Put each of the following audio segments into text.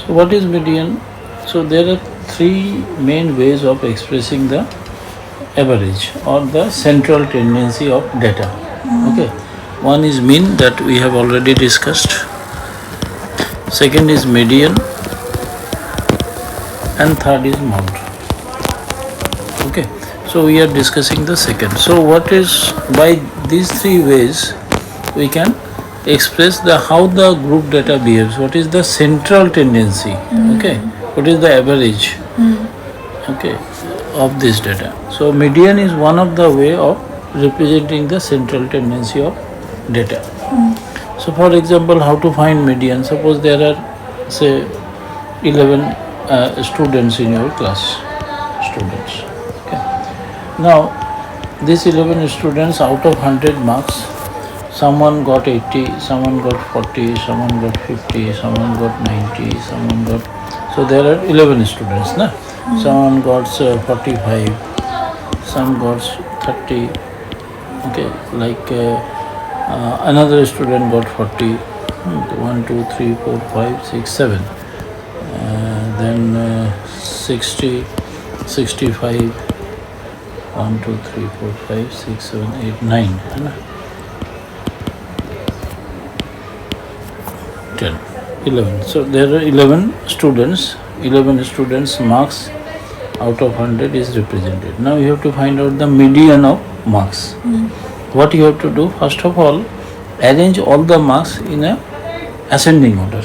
So what is median? So there are three main ways of expressing the average or the central tendency of data. Okay, one is mean that we have already discussed. Second is median, and third is mode. Okay, so we are discussing the second. So what is, by these three ways we can express the how the group data behaves, what is the central tendency, okay, what is the average, okay, of this data. So median is one of the way of representing the central tendency of data. So for example, how to find median? Suppose there are say 11 students in your class, students. Okay. Now these 11 students, out of 100 marks, someone got 80, someone got 40, someone got 50, someone got 90, someone got, so there are 11 students, na? Someone got 45, some got 30, okay, like another student got 40, 1, 2, 3, 4, 5, 6, 7, then 60, 65, 1, 2, 3, 4, 5, 6, 7, 8, 9, 10, 11. So there are 11 students, 11 students marks out of 100 is represented. Now you have to find out the median of marks. What you have to do, first of all, arrange all the marks in a ascending order.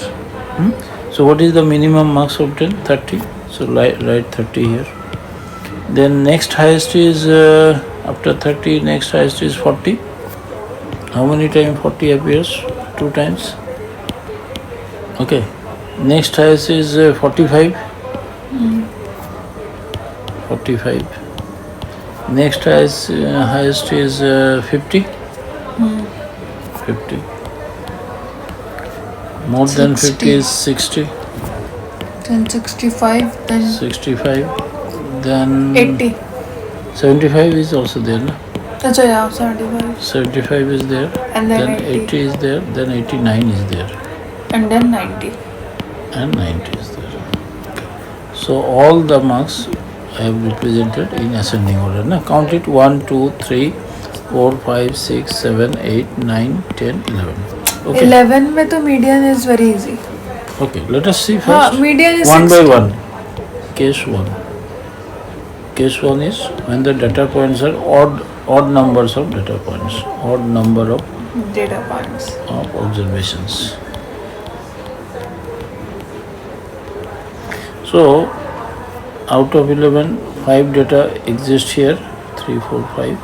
So what is the minimum marks obtained? 30. So write 30 here. Then next highest is after 30, next highest is 40. How many times 40 appears? 2 times. Okay. Next highest is 45. 45. Next highest is 50. 50. More than 50 is 60. Then 65. Then 65. Then 80. 75 is also there, na? Achha, yeah, 75. 75 is there. And then 80 is there. Then 89 is there. And then 90. And 90 is there. Okay. So all the marks I have represented in ascending order. Na? Count it 1, 2, 3, 4, 5, 6, 7, 8, 9, 10, 11. Okay. 11 में तो median is very easy. Okay, let us see हाँ, first. median is One by 60. one. Case 1. Case 1 is when the data points are odd numbers of data points, odd number of Data points. observations. So out of 11, 5 data exist here, 3, 4, 5.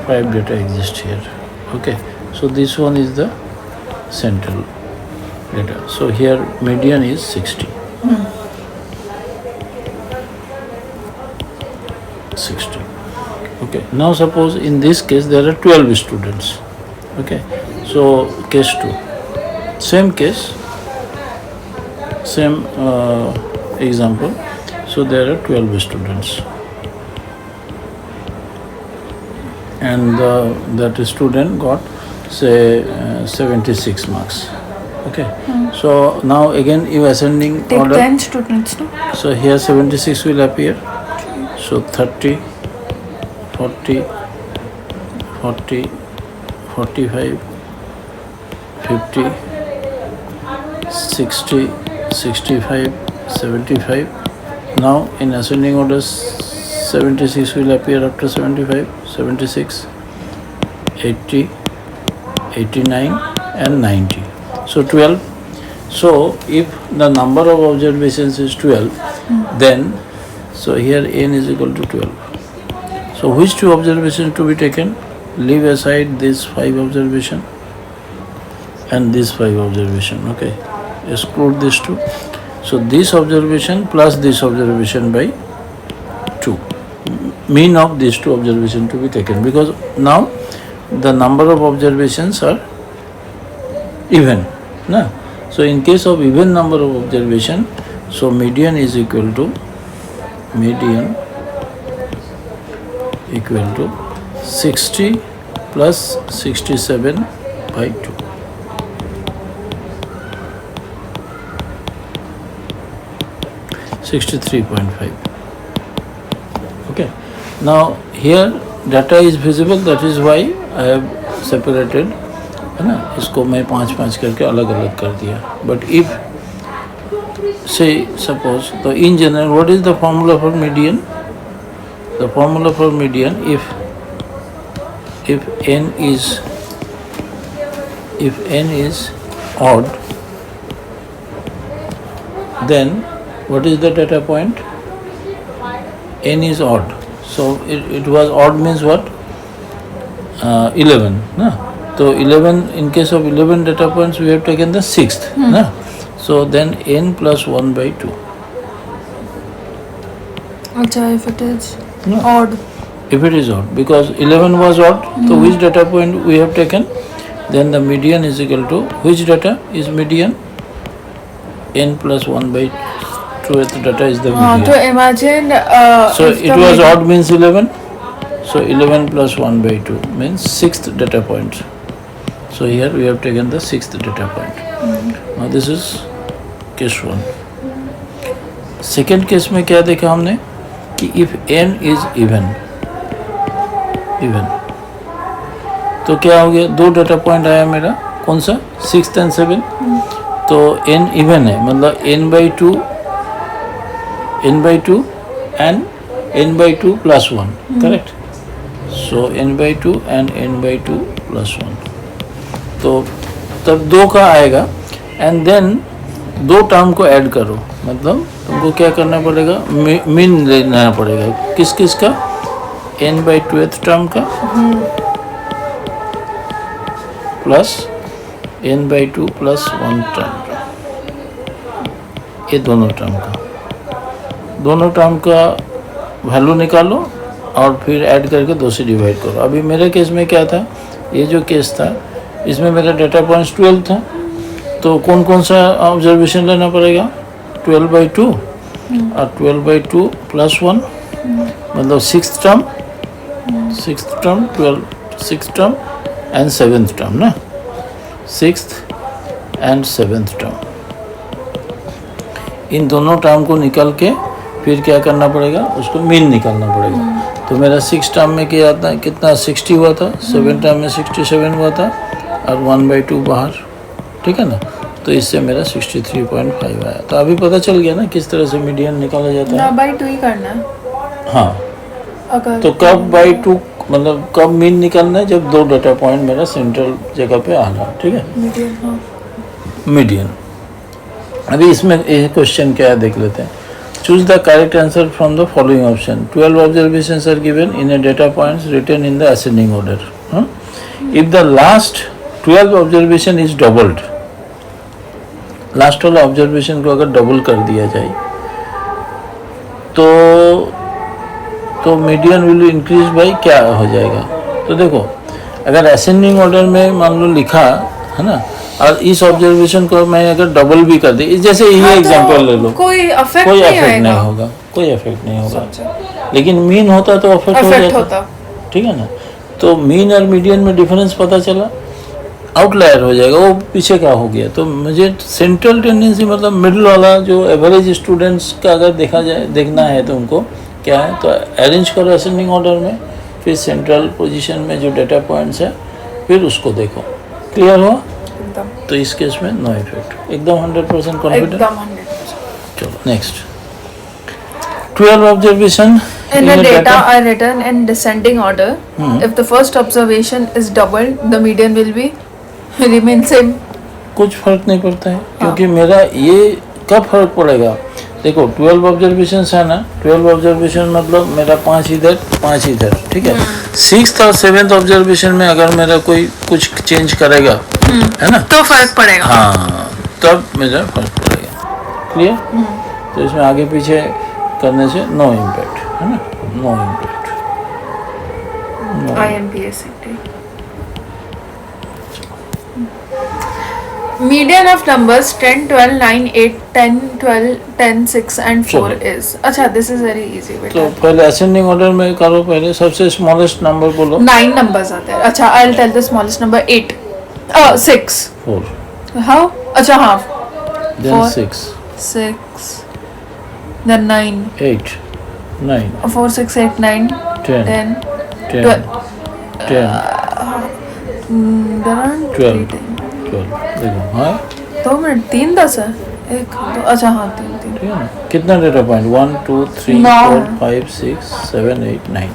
5 data exist here. Okay, so this one is the central data. So here median is 60. 60. Okay, now suppose in this case there are 12 students. Okay, so case 2. Same case, same example. So there are 12 students. And that student got say 76 marks. Okay, so now again you ascending Take order. 10 students, no? So here 76 will appear. So 30, 40, 40, 45, 50, 60, 65, 75. Now in ascending order 76 will appear after 75, 76, 80, 89 and 90. So 12. So if the number of observations is 12, then so here n is equal to 12. So which 2 observations to be taken? Leave aside this 5 observation and this 5 observation. Okay, exclude these 2. So this observation plus this observation by 2. Mean of these 2 observations to be taken, because now the number of observations are even. Na? So in case of even number of observation, so median is equal to 60 plus 67 by 2. 63.5. Okay. Now here data is visible, that is why I have separated, है ना, इसको मैं 5-5 करके अलग अलग कर दिया. But if say suppose, so in general what is the formula for median? The formula for median, if n is odd, then what is the data point? N is odd. So it was odd means what? 11. Na? So 11, in case of 11 data points, we have taken the sixth. Na? So then n plus 1 by 2. Acha, if it is No. odd. If it is odd, because 11 was odd, so which data point we have taken? Then the median is equal to, which data is median? N plus 1 by 2th data is the तो median. imagine So if it the was median- odd means 11. So 11 plus 1 by 2 means sixth data point. So here we have taken the sixth data point. Now this is case 1. Second case में क्या देखा हमने कि if n is even, तो क्या हो गया, दो डाटा पॉइंट आया मेरा, कौन सा, 6th and 7th. तो n इवन है, मतलब n by 2 and n by 2 plus 1, correct? So n by 2 and n by 2 plus 1. तो तब दो का आएगा, एंड देन दो टर्म को ऐड करो, मतलब तुमको क्या करना पड़ेगा, मीन लेना पड़ेगा, किस किस का, n by 2th टर्म का plus n by 2 plus 1 term का, ये दोनों टर्म का वैल्यू निकालो और फिर ऐड करके 2 से डिवाइड करो. अभी मेरे केस में क्या था, ये जो केस था इसमें मेरा डेटा पॉइंट्स 12 था, तो कौन कौन सा ऑब्जर्वेशन लेना पड़ेगा, 12 by 2 और 12 by 2 प्लस 1, मतलब six term and seventh term ना, सिक्स्थ एंड सेवेंथ टर्म, इन दोनों टर्म को निकाल के फिर क्या करना पड़ेगा, उसको मीन निकालना पड़ेगा. तो मेरा 6 टर्म में क्या आता है, कितना 60 हुआ था, 7 टर्म में 67 हुआ था और 1 by 2 बाहर, ठीक है ना. तो इससे मेरा 63.5 आया. तो अभी पता चल गया ना किस तरह से मीडियन निकाला जाता ना है. by 2 ही करना है हाँ, अगर तो कब by 2 मतलब कब मीन निकालना है, जब दो डाटा पॉइंट मेरा सेंट्रल जगह पे आ रहा, ठीक है, median, हाँ. मीडियन. अभी इसमें ये क्वेश्चन क्या है देख लेते हैं. Choose the correct answer from the following option. 12 observations are given in a data points written in the ascending order. If the last 12 observation is doubled, last वाला ऑब्जर्वेशन को अगर डबल कर दिया जाए तो मीडियन विल इंक्रीज बाई क्या हो जाएगा. तो देखो, अगर असेंडिंग ऑर्डर में मान लो लिखा है ना, और इस ऑब्जर्वेशन को मैं अगर डबल भी कर दी, जैसे ये हाँ, एग्जांपल तो ले लो, कोई अफेक्ट कोई नहीं इफेक्ट आएगा. नहीं होगा, कोई इफेक्ट नहीं होगा. समझा. लेकिन मीन होता तो इफेक्ट हो अफेक्ट जाता, होता. ठीक है ना. तो मीन और मीडियन में डिफरेंस पता चला, आउटलायर हो जाएगा, वो पीछे का हो गया. तो मुझे सेंट्रल टेंडेंसी मतलब मिडिल वाला जो एवरेज स्टूडेंट्स का अगर देखना है तो उनको क्या है, तो अरेंज करो असेंडिंग ऑर्डर में, फिर सेंट्रल पोजीशन में जो डेटा पॉइंट्स है फिर उसको देखो. क्लियर हुआ. एकदम तो इस केस में नो इफेक्ट, एकदम 100% कॉन्फिडेंट. एकदम 100%. चलो next. 12 observation In the data are written in descending order. If the first observation is doubled, the median will be remain same. कुछ फर्क नहीं पड़ता है, क्योंकि मेरा ये कब फर्क पड़ेगा, देखो 12 ऑब्जर्वेशन है ना, 12 ऑब्जर्वेशन मतलब मेरा 5 इधर 5 इधर, ठीक है. 6th और 7th ऑब्जर्वेशन में अगर मेरा कोई कुछ चेंज करेगा, है ना, तो फर्क पड़ेगा. हाँ, तब मेरा फर्क पड़ेगा. क्लियर. तो इसमें आगे पीछे करने से नो इम्पैक्ट, है ना, no impact. IMPACT. Median of numbers 10, 12, 9, 8, 10, 12, 10, 6 and 4 चलो. is. अच्छा, this is very easy. तो बेटा. पहले असेंडिंग ऑर्डर में करो, पहले सबसे स्मॉलेस्ट नंबर बोलो. 9 numbers आते हैं. अच्छा, I'll tell the smallest number 8. 6. 4, How? अच्छा हाँ. then 4. 6, 6. then 9, 8, 9, 4, 6, 8, 9, 10, 10, 10, 12. 10, There are 12, 3, 12. देखो हाँ 2 मिनट 3 10 है 1 2 अच्छा हाँ 3 3 ठीक है ना, कितना डेटा पॉइंट 1 2 3 नौ 4 है। 5 6 7 8 9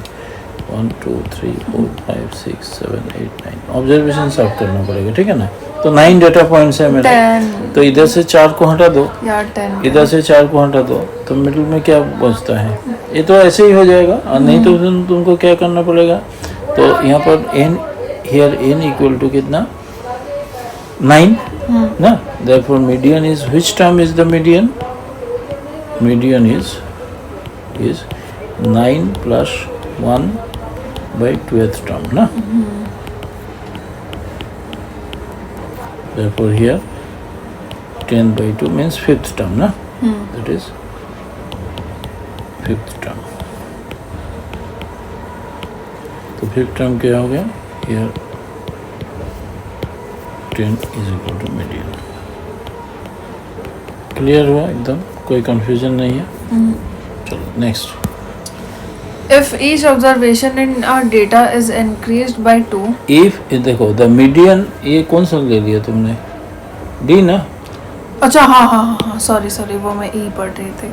1 2 3 4 5 6 7 8 9 ऑब्जर्वेशन सब करना पड़ेगा ठीक है ना। तो 9 डेटा पॉइंट्स है मेरे, 10 तो इधर से 4 को हटा दो, यार 10 इधर से 4 को हटा दो, तो मिडिल में क्या बचता है, ये तो ऐसे ही हो जाएगा और नहीं तो तुमको क्या करना पड़ेगा, तो यहाँ पर n here n equal to कितना 9 ना, therefore median is which term is the median, median is 9 plus 1 by 12th term na, therefore here 10 by 2 means 5th term na, that is 5th term, तो 5th term क्या हो गया, here 10 is equal to median। Clear हुआ एकदम, कोई confusion नहीं है। चलो next. if each observation in our data is increased by 2 if देखो द मीडियन, ये कौन सा ले लिया तुमने, डी ना, अच्छा हाँ सॉरी वो मैं ई पढ़ रही थी।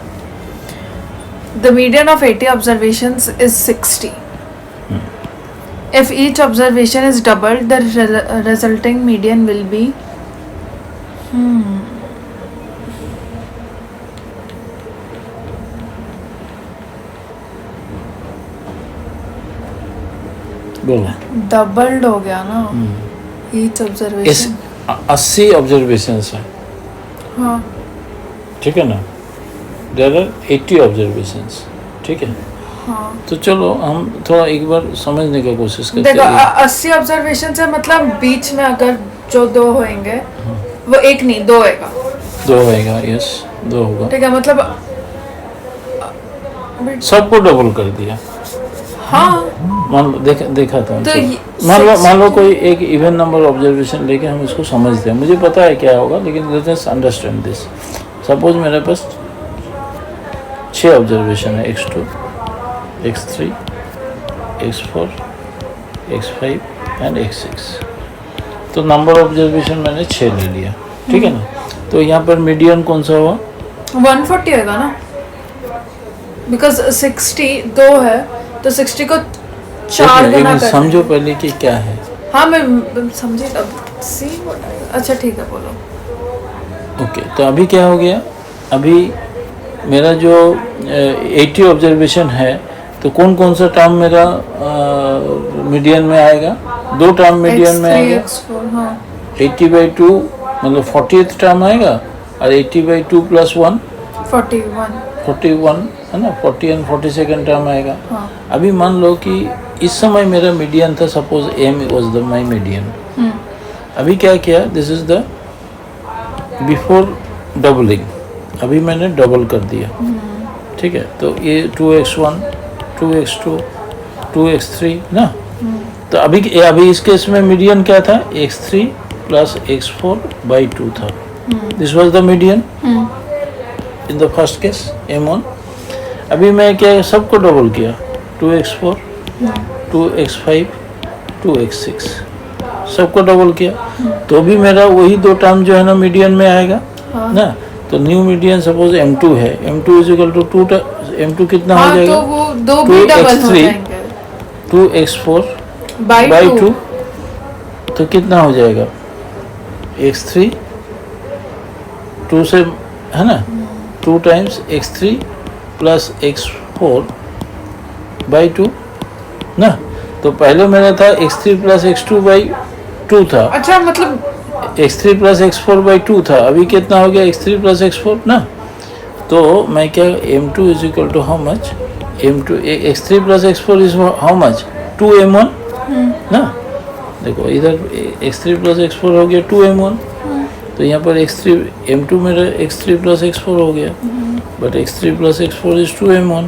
The median of 80 observations is 60. If each observation is doubled, the resulting median will be बोलो। डबल्ड हो गया ना each इस observation। 80 ऑब्जर्वेशंस है हाँ ठीक है ना, देयर आर 80 ऑब्जर्वेशंस ठीक है। हाँ तो चलो हम थोड़ा एक बार समझने की कोशिश करते देखो हैं। 80 ऑब्जर्वेशन से मतलब बीच में अगर जो 2 होंगे वो 1 नहीं 2 होएगा, 2 होएगा, यस 2 होगा, ठीक है मतलब सबको डबल कर दिया। हाँ मान लो देखा था तो मान लो कोई एक इवन नंबर ऑब्जर्वेशन लेके हम इसको समझते हैं, मुझे पता है क्या होगा लेकिन let us understand this. Suppose मेरे पास 6 ऑब्जर्वेशन है, x2 x3 x4 x5 and x6, तो नंबर ऑब्जर्वेशन मैंने 6 ले लिया ठीक है ना। तो यहाँ पर मीडियन कौन सा हुआ, 140 होगा ना, बिकॉज 60 2 है तो 60 को 4 गुना कर, समझो पहले कि क्या है। हाँ मैं समझी अब सी, अच्छा ठीक है बोलो। ओके तो अभी क्या हो गया, अभी मेरा जो 80 ऑब्जर्वेशन है तो कौन कौन सा टर्म मेरा मीडियन में आएगा, 2 टर्म मीडियन में आएगा, x4 हाँ 80/2 मतलब 40th टर्म आएगा और 80/2 + 1 41 है ना, 40 एंड 42nd टर्म आएगा। हाँ अभी मान लो कि इस समय मेरा मीडियन था, suppose m was the my median। अभी क्या किया, this is the before doubling, अभी मैंने डबल कर दिया ठीक है। तो ये 2x1 2x2 2x3 ना, तो अभी इस केस में मीडियन क्या था, x3 + x4/2 था, this was the median in the first case m1। अभी मैं क्या सबको डबल किया, 2x4 2x5 2x6 सबको डबल किया, तो भी मेरा वही 2 टर्म जो है ना मीडियन में आएगा ना। तो न्यू मीडियन सपोज m2 है, m2 = 2 m2 कितना हो जाएगा, तो वो 2 भी डबल हो जाएंगे, 2x4/2 तो कितना हो जाएगा, x3 2 से है ना, 2 टाइम्स x3 + x4/2 ना। तो पहले मेरा था x3 + x2/2 था, अच्छा मतलब x3 + x4/2 था, अभी कितना हो गया, x3 + x4 ना। तो मैं क्या m2 = how much, m2 x3 + x4 is how much 2m1 ना। देखो इधर x3 + x4 हो गया 2m1, तो यहाँ पर m2 मेरा x3 + x4 हो गया, but x3 + x4 is 2m1।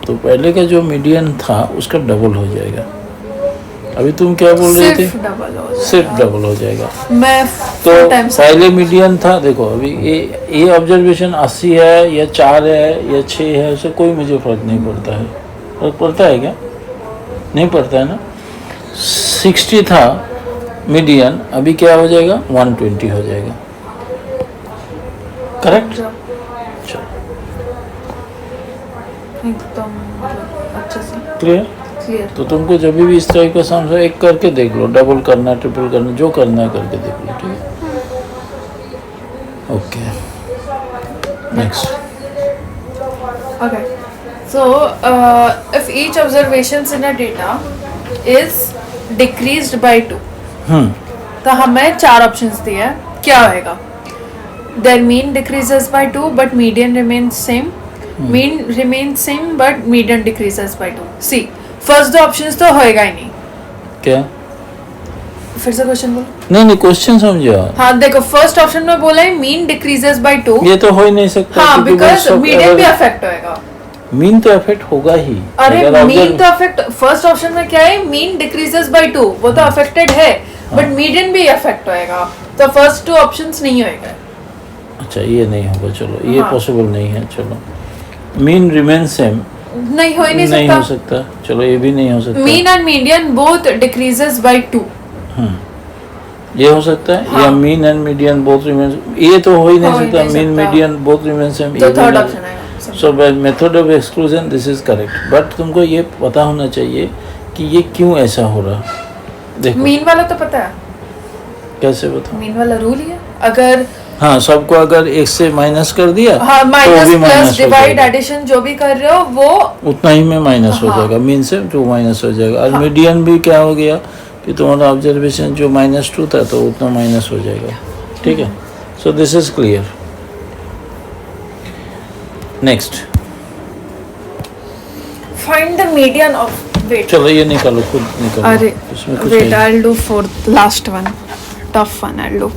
तो पहले का जो मीडियन था उसका डबल हो जाएगा। अभी तुम क्या बोल रहे थे? सिर्फ डबल हो जाएगा। सिर्फ डबल हो जाएगा। मैं तो 4 टाइम्स पहले मीडियन था, देखो अभी ये ऑब्जर्वेशन 80 है या 4 है या 6 है, उससे कोई मुझे फर्क नहीं पड़ता है। फर्क पड़ता है क्या? नहीं पड़ता है ना। 60 था मीडियन, अभी क्या हो जाएगा? 120 हो जाएगा। करेक्ट? चलो एकदम अच्छे से क्लियर? क्लियर। तो तुमको जब भी इस टाइप का समझो, एक करके देख लो, डबल करना, ट्रिपल करना, जो करना है करके देख लो, ठीक है? Okay, next. Okay. So, if each observations in a data is decreased by 2, तो हमें 4 options दिए हैं, क्या होएगा? Their mean decreases by 2 but median remains same. Mean remains same but median decreases by 2. See, first 2 options तो होएगा ही नहीं। क्या? फिर से क्वेश्चन बोलो। नहीं, क्वेश्चन समझो। हाँ देखो, फर्स्ट ऑप्शन में बोला है मीन डिक्रीजेस बाय 2। ये तो हो ही नहीं सकता। हाँ, क्योंकि बिकॉज वो सब मीडियन भी अगर- अफेक्ट होएगा। मीन तो अफेक्ट होगा ही। अरे अगर मीन observe- तो अफेक्ट, फर्स्ट ऑप्शन में क्या है? मीन डिक्रीजेस बाय 2, वो तो अफेक्टेड है, बट मीडियन भी अफेक्ट होएगा, तो फर्स्ट 2 ऑप्शंस नहीं होएगा। अच्छा, ये नहीं होगा, चलो ये हाँ। पॉसिबल नहीं है। चलो, मीन रिमेन सेम, नहीं हो ही नहीं नहीं हो सकता। सकता। चलो, ये भी नहीं हो सकता। Mean and median both decreases by 2। ये हो सकता है, हाँ। या mean and median both remain, ये तो हो ही नहीं सकता। Mean median both remain same, तो थर्ड ऑप्शन आएगा। So by method of exclusion this is correct. But तुमको ये पता होना चाहिए कि ये क्यों ऐसा हो रहा। देखो, मीन वाला तो पता है, कैसे बताओ? मीन वाला रूल ही है। अगर हाँ, सबको अगर 1 से माइनस कर दिया, हाँ, तो माइनस भी प्लस माइनस हो डिवाइड जाएगा। एडिशन जो भी कर रहे हो वो उतना ही में माइनस हो हाँ। जाएगा। मीन से 2 माइनस हो जाएगा। और मीडियन भी क्या हो गया कि तुम्हारा ऑब्जर्वेशन जो -2 था, तो उतना माइनस हो जाएगा। ठीक है, so this is clear. Next, find the median of weight. चलो ये निकालो, खुद निकालो। अरे इसमें कुछ वेट, है। I will do for last one, tough one I will do.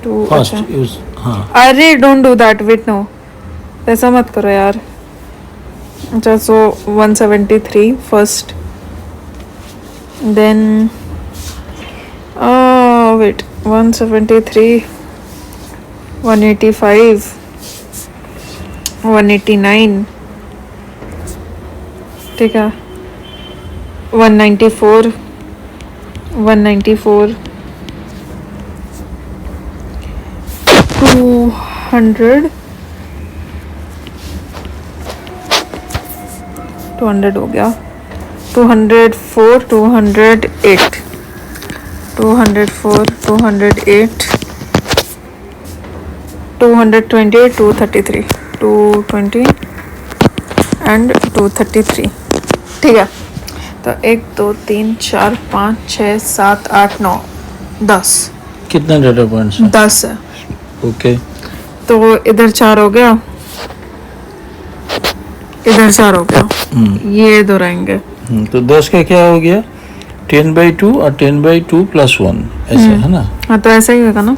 To first use, हाँ अरे don't do that, wait no, ऐसा मत करो यार। अच्छा, सो 173 फर्स्ट, देन वेट 173, 185, 189, ठीक है, 194, 194, 200, 200 हो गया, 204, 208, 204, 208, 228, 233, 220 एंड 233। ठीक है, तो 1 2 3 4 5 6 7 8 9 10, कितने डेटा पॉइंट्स हैं? 10 है। ओके, तो इधर 4 हो गया, इधर 4 हो गया, ये दो रहेंगे। तो 10 का क्या हो गया? 10/2 और 10/2 + 1 ऐसे है ना। हाँ, तो ऐसा ही होगा ना।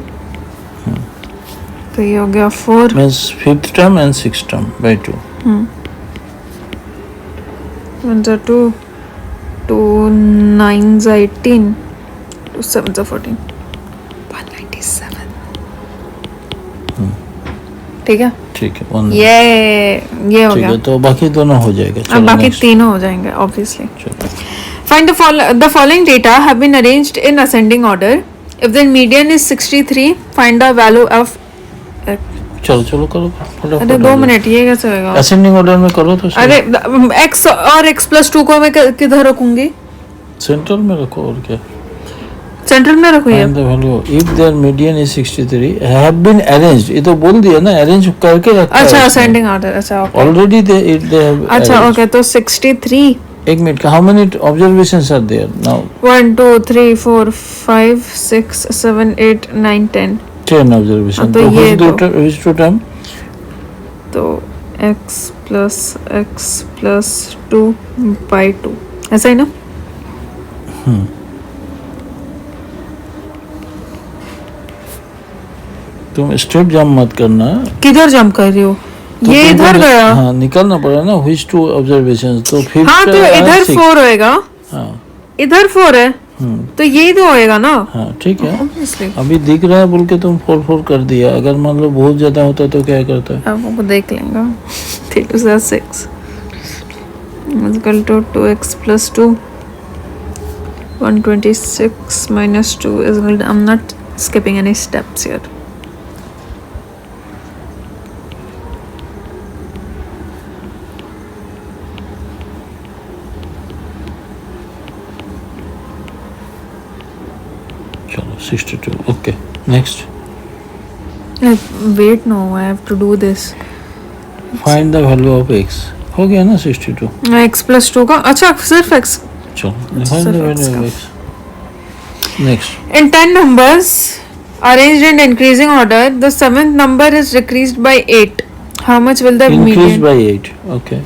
तो ये हो गया 4, means 5th term and 6th term by 2। 1 2, 2 9 18, 2 7 14, 197। ठीक है, ठीक है, 1। ये हो ठीक गया। है, तो बाकी दोनों हो जाएगा। अब चलो बाकी next। तीनों हो जाएंगे ऑब्वियसली। चलो, Find the following data have been arranged in ascending order. If the median is 63, find the value of चलो करो फटाफट। अरे 2 मिनट, ये कैसे होगा? असेंडिंग ऑर्डर में करो तो सही। अरे x और x+2 को मैं किधर रखूंगी? सेंट्रल में रखो, और क्या। सेंट्रल में रखूँ ये? Find the value if their median is 63 have been arranged। ये तो बोल दिया ना, अरेंज करके रखा है। अच्छा, असेंडिंग ऑर्डर, अच्छा ओके। ऑलरेडी they have अच्छा arranged। ओके, तो 63, एक minute, how many observations are there now? 1 2 3 4 5 6 7 8 9 10। 10 observation. तो तो ये which two term? तो x+2 by 2, ऐसा ही ना? तुम स्टेप जंप मत करना। किधर जंप कर रही हो? ये तुमको इधर गया। हाँ निकालना पड़ा ना which two observations, तो फिफ्थ हाँ तो इधर 4 होएगा, हाँ इधर 4 है, तो यही तो होएगा ना। हाँ ठीक है। Obviously। अभी दिख रहा है बोल के तुम 4 कर दिया, अगर मान लो बहुत ज्यादा होता तो क्या करता है? अब वो देख लेंगे। 3 2 6 is equal to 2x plus 2, 126 minus 2 is equal to, I'm not skipping any steps here. चलो 62, okay next. Wait, no, I have to do this. Find the value of x, हो गया ना 62। x plus 2 का, अच्छा सिर्फ x। चलो find the value of x। Next. In 10 numbers arranged in increasing order, the 7th number is decreased by 8. How much will the increase median? By 8, okay.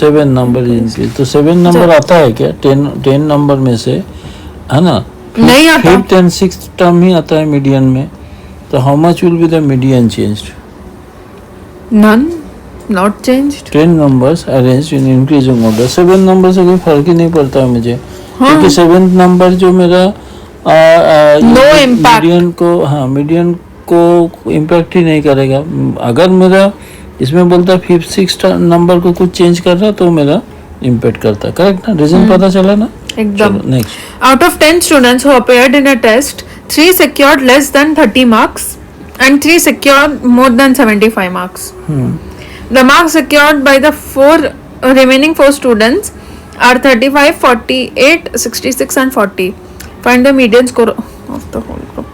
7 number increase, तो 7 number आता है क्या 10 number में से, है ना? नहीं आता। 5th and 6th टर्म ही आता है मीडियन में, तो how much will be the median changed? None, not changed. 10 numbers arranged in increasing order, 7 number से कोई फर्क ही नहीं पड़ता है मुझे, क्योंकि 7th नंबर जो मेरा No impact. मीडियन को, हाँ मीडियन को इम्पैक्ट ही नहीं करेगा। अगर मेरा इसमें बोलता है 5th 6th नंबर को कुछ चेंज कर रहा तो मेरा इम्पैक्ट करता है, करेक्ट ना? रीजन पता चला ना? एकदम। Next. Out of 10 students who appeared in a test, 3 secured less than 30 marks and 3 secured more than 75 marks. The marks secured by the remaining 4 students are 35, 48, 66 and 40. Find the median score of the whole group.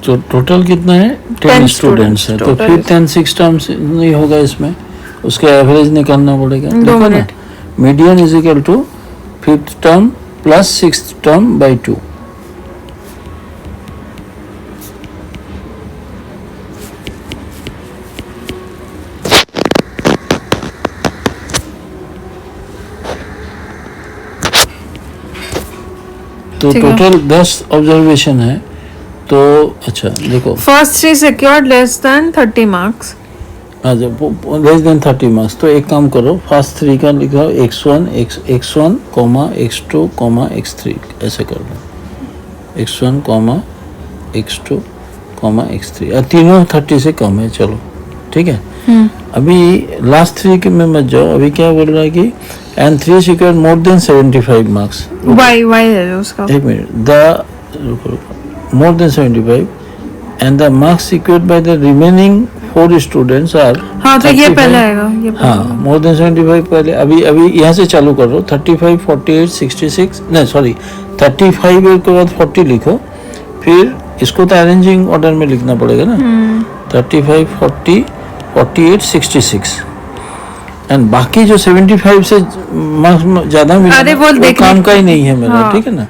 तो total कितना है? 10 students है, तो total 5th and 6th terms नहीं होगा इसमें, उसका average निकालना पड़ेगा। 2 देखो ना, minute. Median is equal to 5th term plus 6th term by 2। तो ठीक है। टोटल 10 ऑब्जर्वेशन है, तो अच्छा देखो, First 3 secured less than 30 marks. Less than 30 marks, तो एक काम करो, फर्स्ट 3 का लिखो x1 x2 x3, ऐसे कर लो x1 x2 x3, और तीनों 30 से कम है, चलो ठीक है। अभी लास्ट 3 के में मत जाओ, अभी क्या बोल रहा है कि and 3 secured more than 75 marks. Why है उसका? एक minute, the more than 75 and the marks secured by the remaining 4 students are, हाँ तो ये पहले आएगा, ये पहले हाँ मोर देन 75 पहले। अभी यहाँ से चालू करो, 35 48 66, नहीं सॉरी 35 के बाद 40 लिखो, फिर इसको तो अरेंजिंग ऑर्डर में लिखना पड़ेगा ना। 35 40 48 66 एंड बाकी जो 75 से मार्क्स ज़्यादा मिले अरे वो देखने काम का ही नहीं है मेरा, हाँ। ठीक है ना?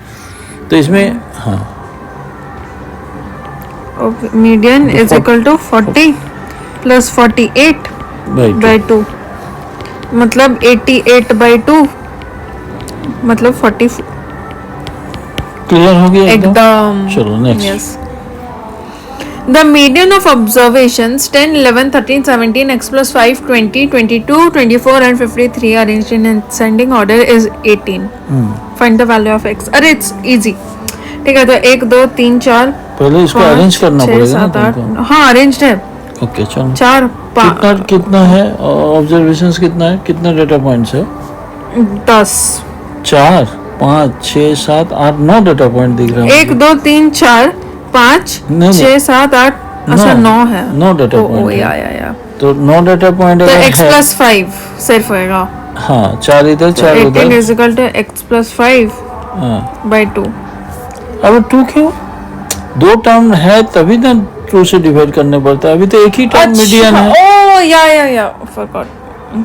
तो इसमें हाँ median is equal to 40 plus 48 by 2, मतलब 88 by 2 मतलब 40। क्लियर हो गया एकदम। चलो next. Yes. The median of observations 10, 11, 13, 17, x plus 5, 20, 22, 24 and 53 arranged in ascending order is 18. Find the value of x. अरे it's easy। ठीक है, तो 1 2 3 4 पहले इसको अरेंज करना 6 पड़ेगा ना 7 8, तुमको। हाँ अरेंज्ड है। ओके चलो, 4 कितना है ऑब्जर्वेशंस, कितना है, कितना डेटा पॉइंट्स है? 10। 4 5 6 7 8 9 डेटा पॉइंट दिख रहा है 1 2 3 4 5 नहीं, 6 7 8, अच्छा 9 है। 9 डेटा ओ पॉइंट या तो 9 डेटा पॉइंट तो अगर x है, plus 5 सिर्फ होएगा। हाँ 4 इधर 4 18 उधर, is equal to x plus 5 हाँ by 2। अब 2 क्यों? 2 टर्म है तभी ना 2 से डिवाइड करने पड़ता है, अभी तो एक ही टर्म मीडियन है। ओ या फॉरगॉट,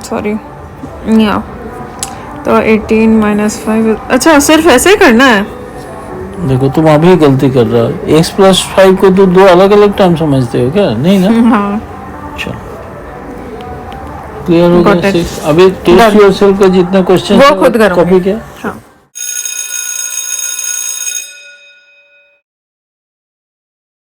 सॉरी या, तो 18 minus 5, अच्छा सिर्फ ऐसे ही करना है। देखो तुम अभी गलती कर रहा हो, x plus 5 को तो 2 अलग अलग टर्म समझते हो क्या? नहीं ना, हाँ चलो क्लियर हो Got गया। it. अभी टेस्ट Done. योरसेल्फ का जितना क्वेश्चन वो खुद करूंगी। कॉपी किया। हाँ।